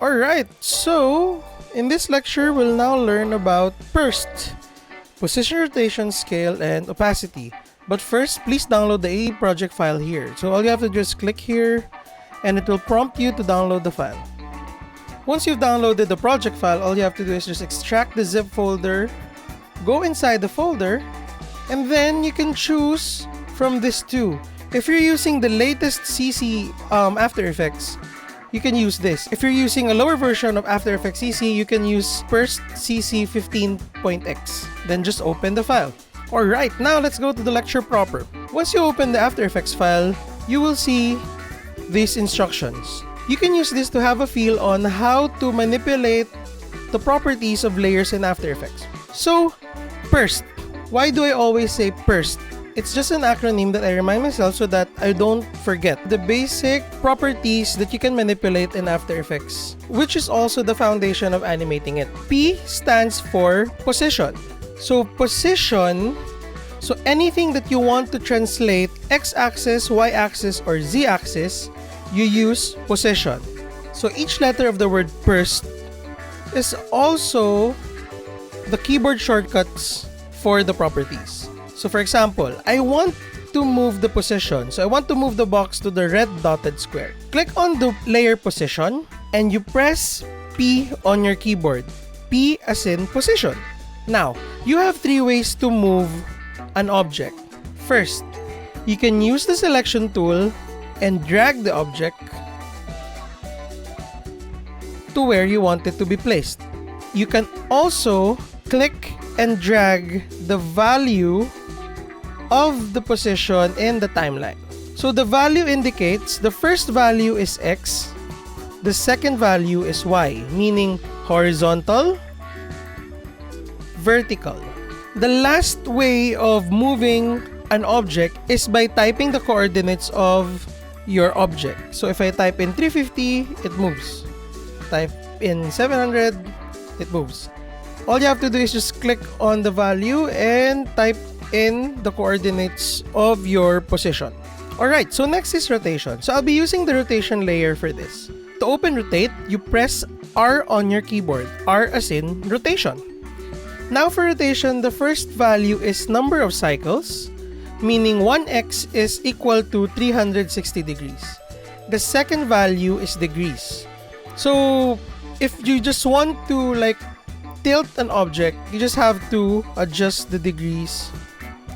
Alright, so in this lecture, we'll now learn about PERST, position, rotation, scale, and opacity. But first, please download the AE project file here. So all you have to do is click here, and it will prompt you to download the file. Once you've downloaded the project file, all you have to do is just extract the zip folder, go inside the folder, and then you can choose from this two. If you're using the latest CC After Effects, you can use this. If you're using a lower version of After Effects CC, you can use PERST CC 15.x. Then just open the file. Alright, now let's go to the lecture proper. Once you open the After Effects file, you will see these instructions. You can use this to have a feel on how to manipulate the properties of layers in After Effects. So, PERST. Why do I always say PERST? It's just an acronym that I remind myself so that I don't forget the basic properties that you can manipulate in After Effects, which is also the foundation of animating it. P stands for position. So position, so anything that you want to translate x-axis, y-axis, or z-axis, you use position. So each letter of the word PERST is also the keyboard shortcuts for the properties. So for example, I want to move the position. So I want to move the box to the red dotted square. Click on the layer position and you press P on your keyboard. P as in position. Now, you have three ways to move an object. First, you can use the selection tool and drag the object to where you want it to be placed. You can also click and drag the value of the position in the timeline. So the value indicates the first value is X, the second value is Y, meaning horizontal, vertical. The last way of moving an object is by typing the coordinates of your object. So if I type in 350, it moves. Type in 700, it moves. All you have to do is just click on the value and type in the coordinates of your position. Alright, so next is rotation. So I'll be using the rotation layer for this. To open rotate, you press R on your keyboard. R as in rotation. Now for rotation, the first value is number of cycles, meaning 1x is equal to 360 degrees. The second value is degrees. So if you just want to tilt an object, you just have to adjust the degrees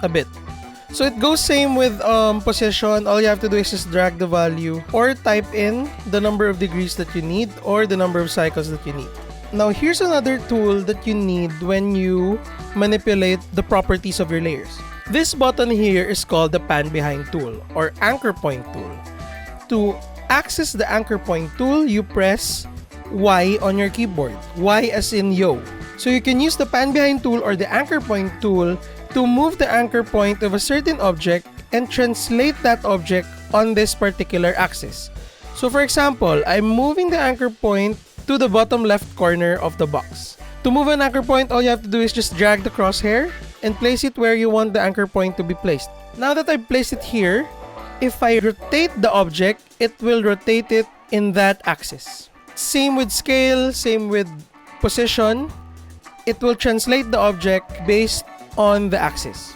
a bit. So it goes same with position. All you have to do is just drag the value or type in the number of degrees that you need or the number of cycles that you need. Now here's another tool that you need when you manipulate the properties of your layers. This button here is called the pan behind tool or anchor point tool. To access the anchor point tool, you press Y on your keyboard. Y as in yo. So you can use the pan behind tool or the anchor point tool to move the anchor point of a certain object and translate that object on this particular axis. So for example, I'm moving the anchor point to the bottom left corner of the box. To move an anchor point, all you have to do is just drag the crosshair and place it where you want the anchor point to be placed. Now that I've placed it here, if I rotate the object, it will rotate it in that axis. Same with scale, same with position. It will translate the object based on the axis.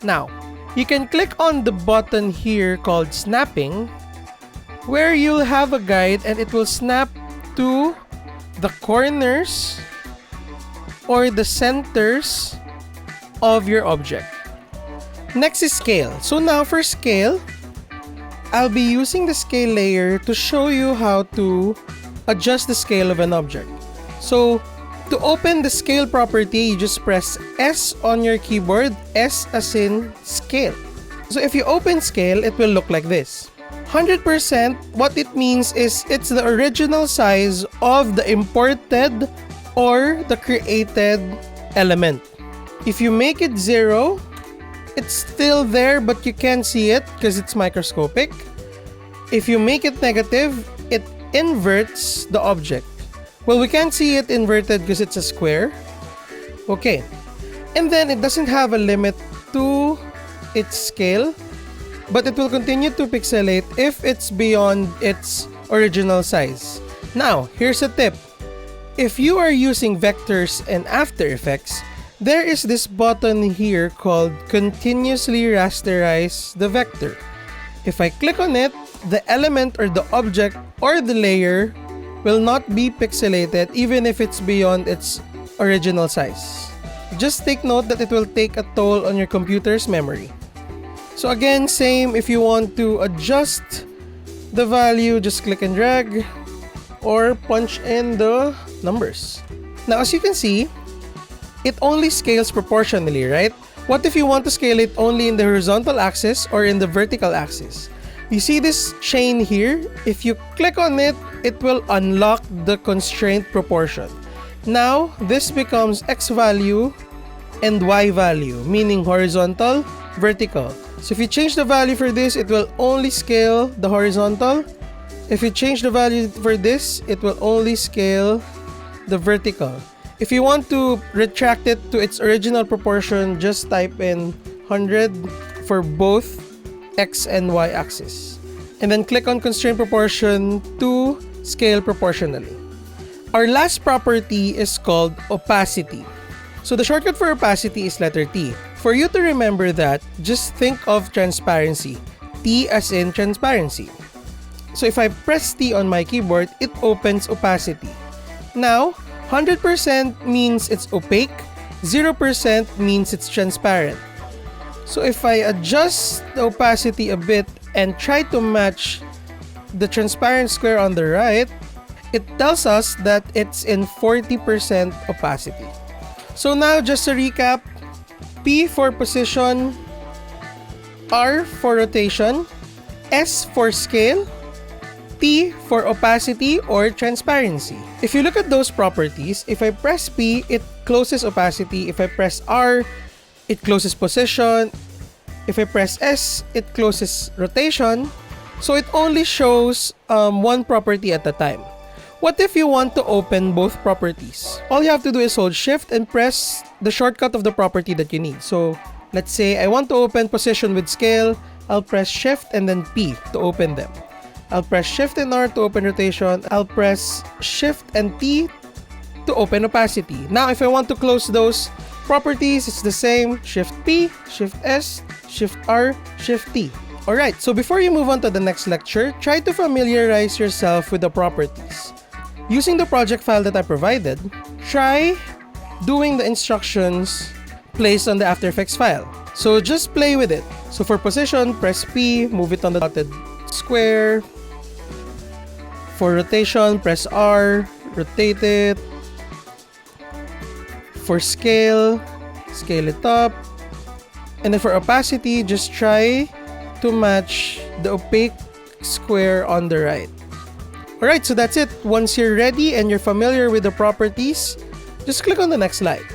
Now, you can click on the button here called snapping, where you'll have a guide and it will snap to the corners or the centers of your object. Next is scale. So now for scale, I'll be using the scale layer to show you how to adjust the scale of an object. So to open the scale property, you just press S on your keyboard, S as in scale. So if you open scale, it will look like this. 100%, what it means is it's the original size of the imported or the created element. If you make it 0, it's still there but you can't see it because it's microscopic. If you make it negative, it inverts the object. Well, we can't see it inverted because it's a square. Okay. And then it doesn't have a limit to its scale, but it will continue to pixelate if it's beyond its original size. Now, here's a tip. If you are using vectors and After Effects, there is this button here called Continuously Rasterize the Vector. If I click on it, the element or the object or the layer will not be pixelated even if it's beyond its original size. Just take note that it will take a toll on your computer's memory. So again, same, if you want to adjust the value, just click and drag or punch in the numbers. Now, as you can see, it only scales proportionally, right? What if you want to scale it only in the horizontal axis or in the vertical axis? You see this chain here? If you click on it, it will unlock the constraint proportion. Now, this becomes X value and Y value, meaning horizontal, vertical. So if you change the value for this, it will only scale the horizontal. If you change the value for this, it will only scale the vertical. If you want to retract it to its original proportion, just type in 100 for both X and Y axis. And then click on Constraint Proportion to scale proportionally. Our last property is called opacity. So the shortcut for opacity is letter T. For you to remember that, just think of transparency. T as in transparency. So if I press T on my keyboard, it opens opacity. Now, 100% means it's opaque, 0% means it's transparent. So if I adjust the opacity a bit and try to match the transparent square on the right, it tells us that it's in 40% opacity. So now, just to recap, P for position, R for rotation, S for scale, T for opacity or transparency. If you look at those properties, if I press P, it closes opacity. If I press R, it closes position. If I press S, it closes rotation. So it only shows one property at a time. What if you want to open both properties? All you have to do is hold Shift and press the shortcut of the property that you need. So let's say I want to open position with scale. I'll press Shift and then P to open them. I'll press Shift and R to open rotation. I'll press Shift and T to open opacity. Now, if I want to close those properties, it's the same. Shift P, Shift S, Shift R, Shift T. Alright, so before you move on to the next lecture, try to familiarize yourself with the properties. Using the project file that I provided, try doing the instructions placed on the After Effects file. So just play with it. So for position, press P, move it on the dotted square. For rotation, press R, rotate it. For scale, scale it up. And then for opacity, just try to match the opaque square on the right. Alright, so that's it. Once you're ready and you're familiar with the properties, just click on the next slide.